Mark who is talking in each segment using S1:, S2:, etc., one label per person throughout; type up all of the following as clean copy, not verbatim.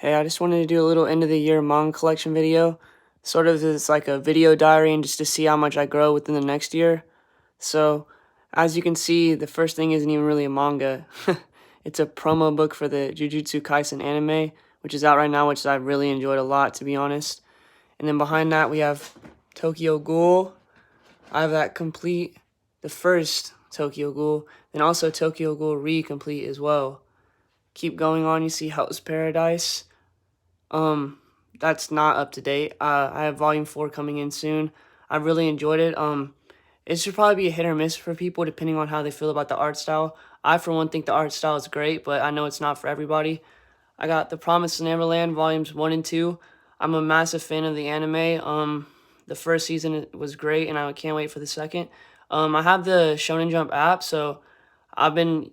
S1: Hey, I just wanted to do a little end of the year manga collection video. Sort of as like a video diary and just to see how much I grow within the next year. So, as you can see, the first thing isn't even really a manga. It's a promo book for the Jujutsu Kaisen anime, which is out right now, which I've really enjoyed a lot, to be honest. And then behind that, we have Tokyo Ghoul. I have that complete, the first Tokyo Ghoul, and also Tokyo Ghoul Re-complete as well. Keep going on, you see Hell's Paradise. That's not up to date. I have volume 4 coming in soon. I really enjoyed it. It should probably be a hit or miss for people depending on how they feel about the art style. I, for one, think the art style is great, but I know it's not for everybody. I got The Promised Neverland volumes 1 and 2. I'm a massive fan of the anime. The first season was great, and I can't wait for the second. I have the Shonen Jump app, so I've been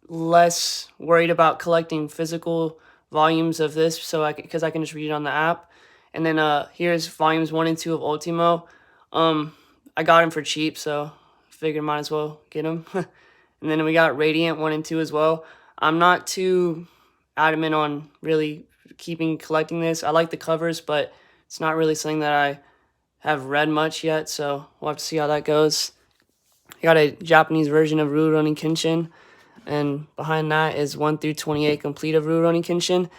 S1: less worried about collecting physical volumes of this, so because I can just read it on the app. And then here's volumes 1 and 2 of Ultimo. I got them for cheap, so figured might as well get them. And then we got Radiant 1 and 2 as well. I'm not too adamant on really collecting this. I like the covers, but it's not really something that I have read much yet, so we'll have to see how that goes. I got a Japanese version of Rurouni Kenshin, and behind that is 1 through 28 complete of Rurouni Kenshin.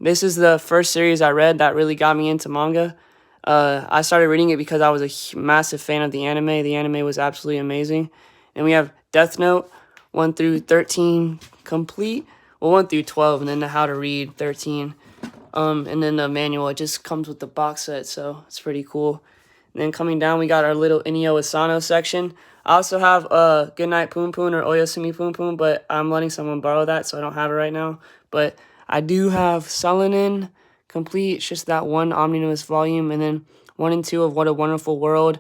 S1: This is the first series I read that really got me into manga. I started reading it because I was a massive fan of the anime. The anime was absolutely amazing. And we have Death Note 1 through 13 complete. Well, 1 through 12, and then the How to Read 13. And then the manual, it just comes with the box set, so it's pretty cool. And then coming down, we got our little Inio Asano section. I also have Goodnight Poon Poon or Oyasumi Poon Poon, but I'm letting someone borrow that, so I don't have it right now. But I do have Selenin complete. It's just that one omnibus volume, and then 1 and 2 of What a Wonderful World,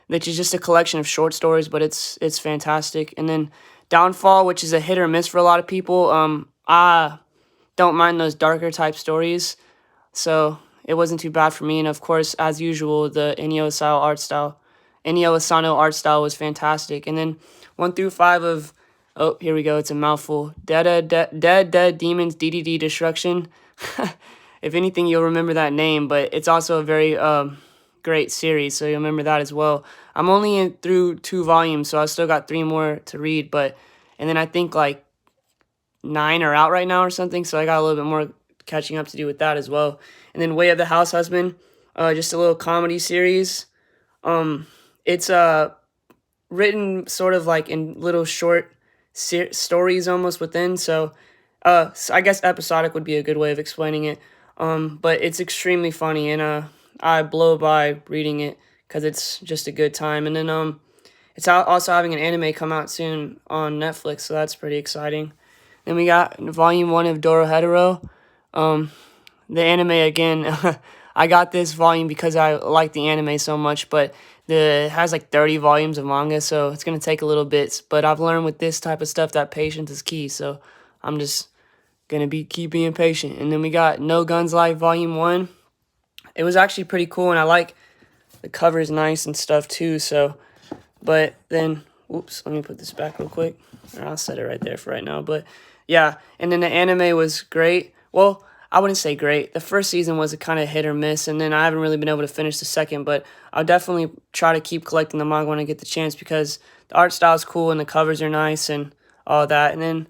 S1: which is just a collection of short stories, but it's fantastic. And then Downfall, which is a hit or miss for a lot of people. I don't mind those darker type stories, so it wasn't too bad for me. And of course, as usual, the Inio Asano art style was fantastic. And then 1 through 5 of, oh, here we go, it's a mouthful. Dead Demons DDD Destruction. If anything, you'll remember that name, but it's also a very great series, so you'll remember that as well. I'm only through 2 volumes, so I still got 3 more to read, and then I think like 9 are out right now or something, so I got a little bit more catching up to do with that as well. And then Way of the House Husband, just a little comedy series. It's written sort of like in little short stories almost within, so I guess episodic would be a good way of explaining it. But it's extremely funny, and I blow by reading it because it's just a good time. And then it's also having an anime come out soon on Netflix, so that's pretty exciting. Then we got volume 1 of Dorohedoro. The anime, again, I got this volume because I like the anime so much, but it has like 30 volumes of manga, so it's going to take a little bit. But I've learned with this type of stuff that patience is key, so I'm just going to keep being patient. And then we got No Guns Life volume 1. It was actually pretty cool, and I like the cover is nice and stuff too, so, but then, oops, let me put this back real quick, or I'll set it right there for right now, but yeah. And then the anime was great. Well, I wouldn't say great. The first season was a kind of hit or miss, and then I haven't really been able to finish the second, but I'll definitely try to keep collecting the manga when I get the chance because the art style is cool and the covers are nice and all that. And then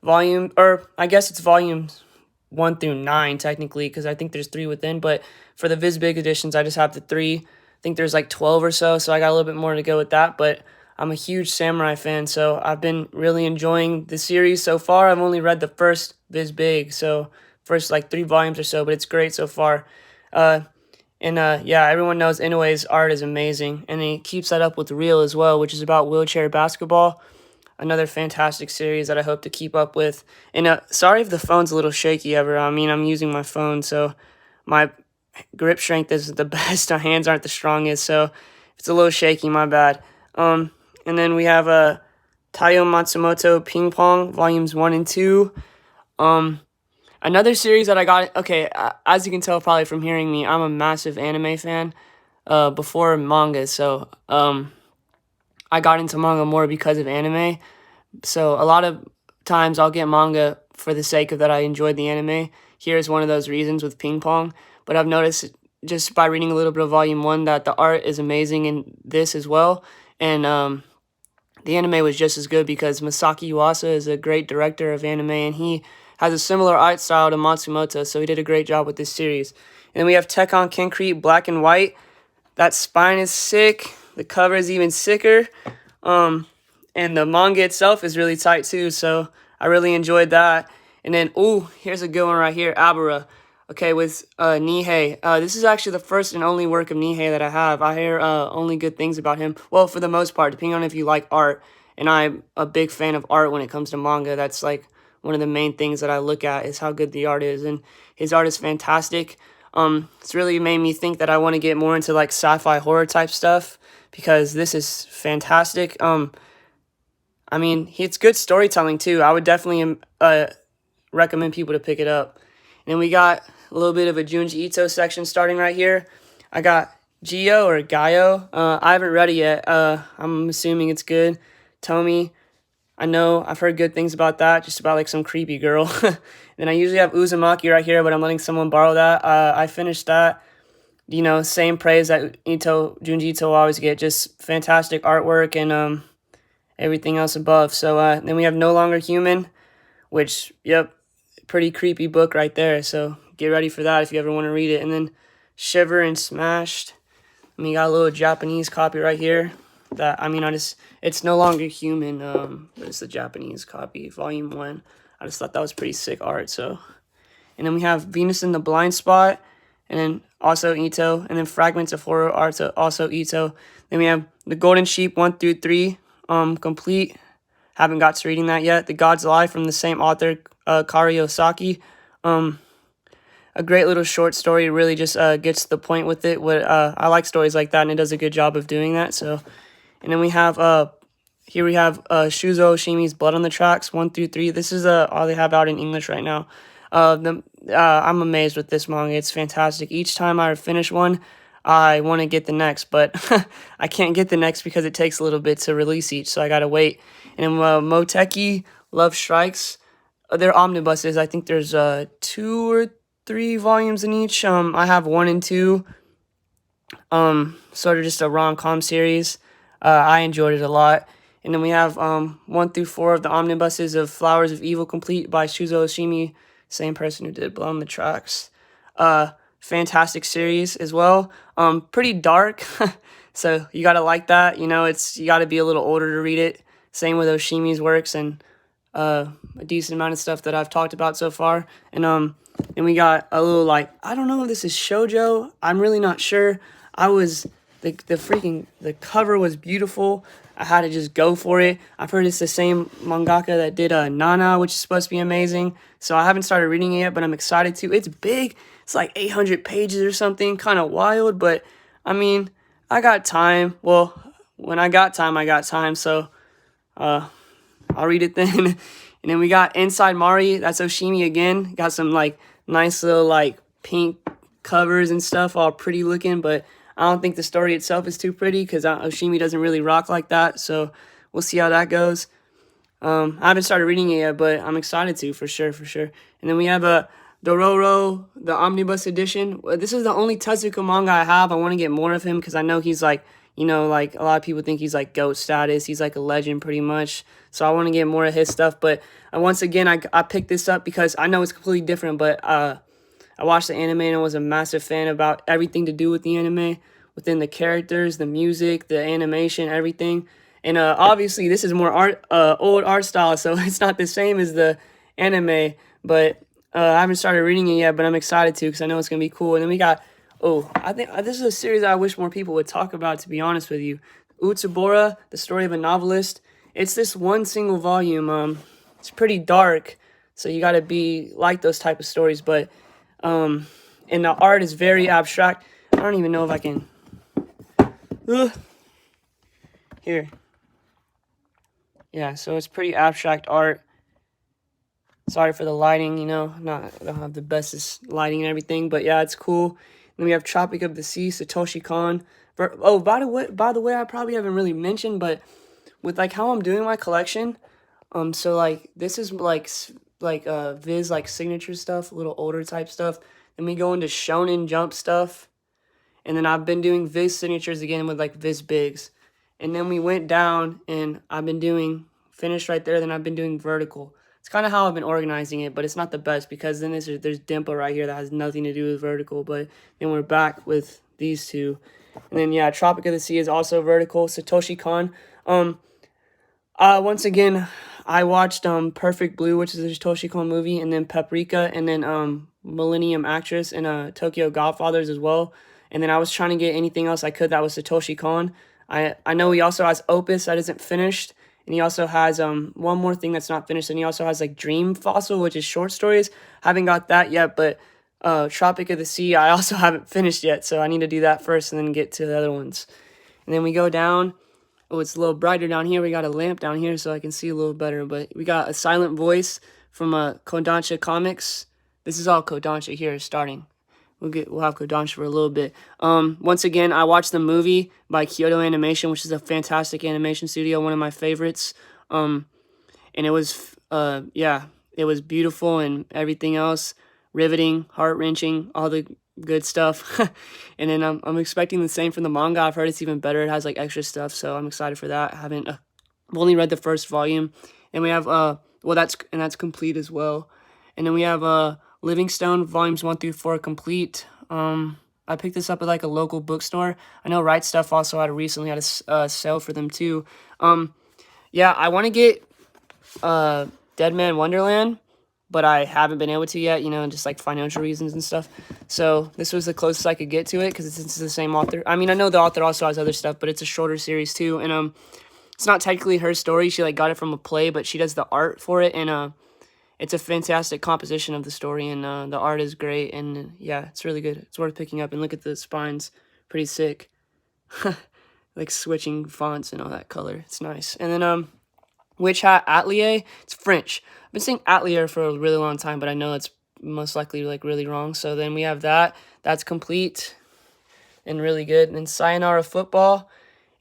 S1: I guess it's volumes 1 through 9 technically, because I think there's 3 within, but for the Viz Big editions, I just have the 3. I think there's like 12 or so I got a little bit more to go with that, but I'm a huge samurai fan, so I've been really enjoying the series so far. I've only read the first Viz Big, so first like 3 volumes or so, but it's great so far. Yeah, everyone knows Inoue's art is amazing, and he keeps that up with Real as well, which is about wheelchair basketball. Another fantastic series that I hope to keep up with. And sorry if the phone's a little shaky ever. I mean, I'm using my phone, so my grip strength isn't the best. My hands aren't the strongest, so if it's a little shaky, my bad. And then we have Taiyo Matsumoto Ping Pong volumes 1 and 2. Another series that I got, okay, as you can tell probably from hearing me, I'm a massive anime fan before manga, so I got into manga more because of anime. So a lot of times I'll get manga for the sake of that I enjoyed the anime. Here's one of those reasons with Ping Pong. But I've noticed just by reading a little bit of Volume 1 that the art is amazing in this as well. And the anime was just as good because Masaki Yuasa is a great director of anime, and he has a similar art style to Matsumoto, so he did a great job with this series. And then we have Tekkon Concrete Black and White. That spine is sick. The cover is even sicker. And the manga itself is really tight too, so I really enjoyed that. And then, ooh, here's a good one right here, Abara. Okay, with Nihei. This is actually the first and only work of Nihei that I have. I hear only good things about him. Well, for the most part, depending on if you like art. And I'm a big fan of art when it comes to manga. That's like one of the main things that I look at is how good the art is. And his art is fantastic. It's really made me think that I want to get more into like sci-fi horror type stuff because this is fantastic. I mean, it's good storytelling too. I would definitely recommend people to pick it up. And then we got a little bit of a Junji Ito section starting right here. I got Gio or Gaio. I haven't read it yet. I'm assuming it's good. Tomi, I know I've heard good things about that, just about like some creepy girl. Then I usually have Uzumaki right here, but I'm letting someone borrow that. I finished that. You know, same praise that Junji Ito will always get. Just fantastic artwork and everything else above. So then we have No Longer Human, which, yep, pretty creepy book right there. So get ready for that if you ever want to read it. And then Shiver and Smashed. I mean, got a little Japanese copy right here. That it's No Longer Human. But it's the Japanese copy, Volume 1. I just thought that was pretty sick art. So, and then we have Venus in the Blind Spot, and then also Ito, and then Fragments of Horror Art, also Ito. Then we have The Golden Sheep 1 through 3, complete. Haven't got to reading that yet. The God's Lie from the same author, Kari Osaki. A great little short story. Really just gets to the point with it. I like stories like that, and it does a good job of doing that. So, and then we have here we have Shuzo Oshimi's Blood on the Tracks 1 through 3. This is all they have out in English right now. I'm amazed with this manga. It's fantastic. Each time I finish one, I want to get the next, but I can't get the next because it takes a little bit to release each, so I gotta wait. And then Moteki Love Strikes. They're omnibuses. I think there's 2 or 3 volumes in each. I have 1 and 2. Sort of just a rom-com series. I enjoyed it a lot. And then we have 1 through 4 of the omnibuses of Flowers of Evil complete by Shuzo Oshimi, same person who did Blood on the Tracks. Fantastic series as well. Pretty dark, so you gotta like that. You know, you gotta be a little older to read it. Same with Oshimi's works and a decent amount of stuff that I've talked about so far. And we got a little like, I don't know if this is shoujo. I'm really not sure. The cover was beautiful. I had to just go for it. I've heard it's the same mangaka that did Nana, which is supposed to be amazing. So I haven't started reading it yet, but I'm excited to. It's big. It's like 800 pages or something. Kind of wild, but I mean, I got time. Well, when I got time, I got time. So I'll read it then. And then we got Inside Mari. That's Oshimi again. Got some like nice little like pink covers and stuff, all pretty looking, but I don't think the story itself is too pretty because Oshimi doesn't really rock like that. So we'll see how that goes. I haven't started reading it yet, but I'm excited to, for sure. And then we have Dororo, the Omnibus Edition. This is the only Tezuka manga I have. I want to get more of him because I know he's like, you know, like a lot of people think he's like GOAT status. He's like a legend pretty much. So I want to get more of his stuff. But once again, I picked this up because I know it's completely different, but I watched the anime and I was a massive fan about everything to do with the anime, within the characters, the music, the animation, everything. And obviously, this is more old art style, so it's not the same as the anime. But I haven't started reading it yet, but I'm excited to because I know it's going to be cool. And then we got, I think this is a series I wish more people would talk about, to be honest with you. Utsubora, The Story of a Novelist. It's this one single volume. It's pretty dark, so you got to like those type of stories, but and the art is very abstract. I don't even know if I can. Here. Yeah, so it's pretty abstract art. Sorry for the lighting, you know, I don't have the bestest lighting and everything, but yeah, it's cool. Then we have Tropic of the Sea, Satoshi Kon. Oh, by the way, I probably haven't really mentioned, but with like how I'm doing my collection, so like this is like like Viz like signature stuff, a little older type stuff. Then we go into Shonen Jump stuff, and then I've been doing Viz signatures again with like Viz Bigs, and then we went down and I've been doing finished right there. Then I've been doing vertical. It's kind of how I've been organizing it, but it's not the best because then there's Dimpa right here that has nothing to do with vertical. But then we're back with these two, and then yeah, Tropic of the Sea is also vertical. Satoshi Kon. Once again, I watched Perfect Blue, which is a Satoshi Kon movie, and then Paprika, and then Millennium Actress, and Tokyo Godfathers as well. And then I was trying to get anything else I could that was Satoshi Kon. I know he also has Opus that isn't finished, and he also has one more thing that's not finished, and he also has like Dream Fossil, which is short stories. Haven't got that yet, but Tropic of the Sea I also haven't finished yet, so I need to do that first and then get to the other ones. And then we go down. Oh, it's a little brighter down here. We got a lamp down here so I can see a little better. But we got A Silent Voice from Kodansha Comics. This is all Kodansha here starting. We'll have Kodansha for a little bit. Once again, I watched the movie by Kyoto Animation, which is a fantastic animation studio, one of my favorites. And it was yeah, it was beautiful and everything else, riveting, heart-wrenching, all the good stuff. And then I'm expecting the same from the manga. I've heard it's even better. It has like extra stuff, so I'm excited for that. I haven't I've only read the first volume. And we have well, that's complete as well. And then we have Livingstone volumes 1 through 4 complete. I picked this up at like a local bookstore. I know Right Stuff also recently had a sale for them too. Yeah, I want to get Dead Man Wonderland, but I haven't been able to yet, you know, just like financial reasons and stuff. So this was the closest I could get to it because it's the same author. I mean, I know the author also has other stuff, but it's a shorter series too. And it's not technically her story. She like got it from a play, but she does the art for it, and it's a fantastic composition of the story, and the art is great, and yeah, it's really good. It's worth picking up. And look at the spines, pretty sick. Like switching fonts and all that color. It's nice. And then Witch Hat Atelier. It's French. I've been saying Atelier for a really long time, but I know it's most likely like really wrong. So then we have that. That's complete and really good. And then Sayonara Football.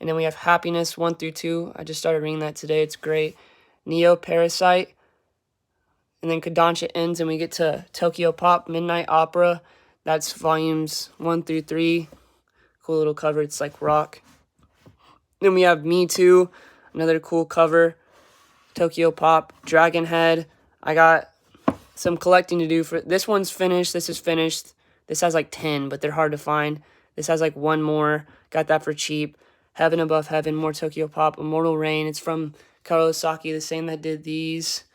S1: And then we have Happiness 1 through 2. I just started reading that today. It's great. Neo Parasite. And then Kodansha ends and we get to Tokyo Pop Midnight Opera. That's volumes 1 through 3. Cool little cover. It's like rock. Then we have Me Too. Another cool cover. Tokyo Pop, Dragon Head. I got some collecting to do for this one's finished. This is finished. This has like 10, but they're hard to find. This has like one more. Got that for cheap. Heaven Above Heaven, more Tokyo Pop. Immortal Rain. It's from Karosaki, the same that did these.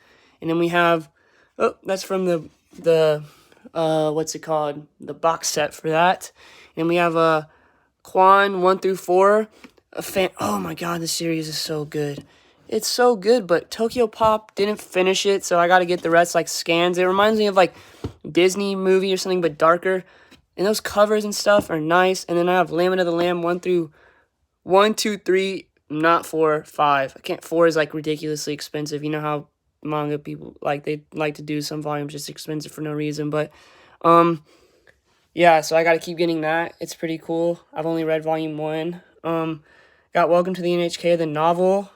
S1: And then we have, oh, that's from the what's it called? The box set for that. And we have Quan 1 through 4. Oh my god, this series is so good. It's so good, but Tokyo Pop didn't finish it, so I gotta get the rest, like, scans. It reminds me of, like, Disney movie or something, but darker. And those covers and stuff are nice. And then I have Lamb of the Lamb 1 through 1, 2, 3, not 4, 5. I can't, 4 is, like, ridiculously expensive. You know how manga people, like, they like to do some volumes just expensive for no reason. But, yeah, so I gotta keep getting that. It's pretty cool. I've only read volume 1. Got Welcome to the NHK, the novel.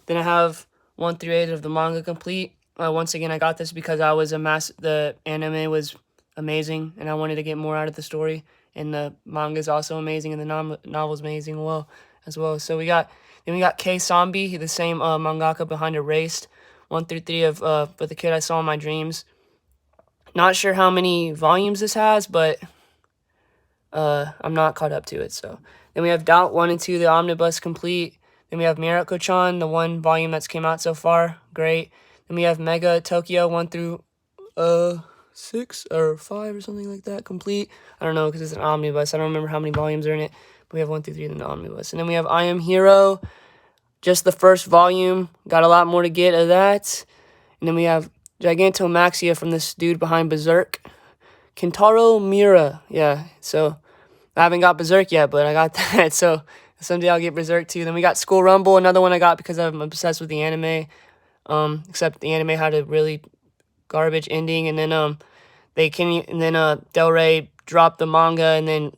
S1: Then I have 1 through 8 of the manga complete. Once again, I got this because I was the anime was amazing, and I wanted to get more out of the story. And the manga is also amazing, and the novel's amazing as well. So we got Kei Sambi, the same mangaka behind Erased, 1 through 3 of For the Kid I Saw in My Dreams. Not sure how many volumes this has, but I'm not caught up to it. So then we have Doubt 1 and 2, the omnibus complete. Then we have Miracle-chan, the 1 volume that's came out so far. Great. Then we have Mega Tokyo 1 through 6 or 5 or something like that, complete. I don't know because it's an omnibus. I don't remember how many volumes are in it. But we have 1 through 3 in the omnibus. And then we have I Am Hero, just the first volume. Got a lot more to get of that. And then we have Gigantomaxia from this dude behind Berserk. Kentaro Miura. Yeah, so I haven't got Berserk yet, but I got that. So someday I'll get Berserk too. Then we got School Rumble, another one I got because I'm obsessed with the anime. Except the anime had a really garbage ending, and then Del Rey dropped the manga, and then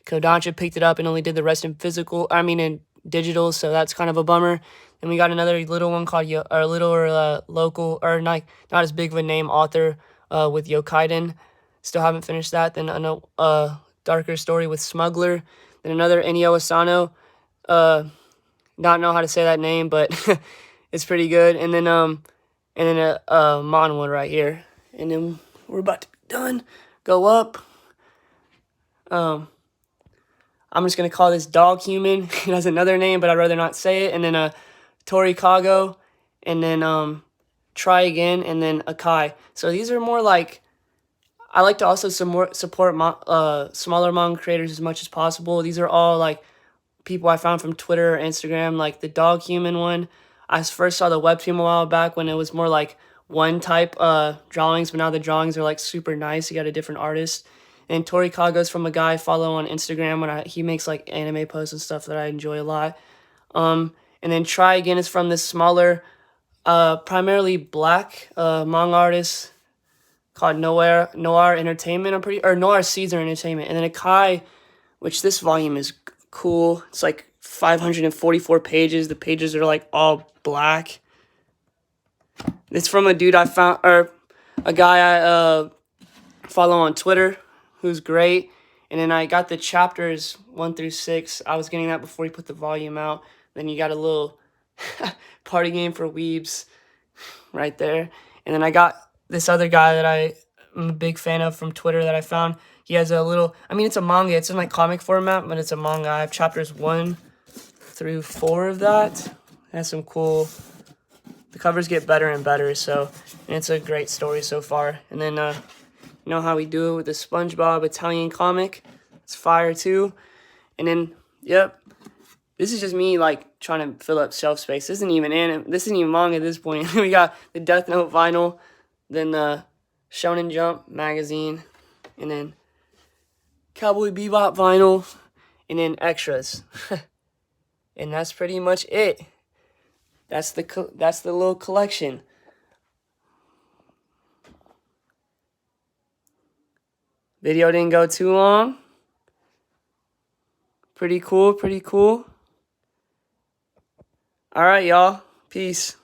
S1: Kodansha picked it up and only did the rest in in digital, so that's kind of a bummer. And we got another little one called or little local, or not as big of a name, author with Yokaiden. Still haven't finished that. Then a darker story with Smuggler. Then another Inio Asano. Not know how to say that name, but it's pretty good. And then a Mon one right here. And then we're about to be done. Go up. I'm just gonna call this Dog Human. It has another name, but I'd rather not say it. And then Torikago, and then Try Again, and then Akai. So these are more like, I like to also support smaller manga creators as much as possible. These are all like people I found from Twitter or Instagram, like the Dog Human one. I first saw the webtoon a while back when it was more like one type drawings, but now the drawings are like super nice. You got a different artist. And Torikago's from a guy I follow on Instagram when he makes like anime posts and stuff that I enjoy a lot. And then Try Again is from this smaller, primarily black manga artist called Noir Entertainment, or Noir Caesar Entertainment. And then Akai, which this volume is cool. It's like 544 pages. The pages are like all black. It's from a dude I found, or a guy I follow on Twitter, who's great. And then I got the chapters 1 through 6. I was getting that before he put the volume out. Then you got a little party game for weebs right there. And then I got this other guy that I'm a big fan of from Twitter that I found. He has a little, I mean, it's a manga. It's in like comic format, but it's a manga. I have chapters 1 through 4 of that. It has some cool, the covers get better and better, so, and it's a great story so far. And then, you know how we do it with the SpongeBob Italian comic. It's fire too. And then, yep, this is just me like trying to fill up shelf space. This isn't even manga at this point. We got the Death Note vinyl, then the Shonen Jump magazine, and then Cowboy Bebop vinyl, and then extras. And that's pretty much it. That's the little collection. Video didn't go too long. Pretty cool, pretty cool. All right, y'all. Peace.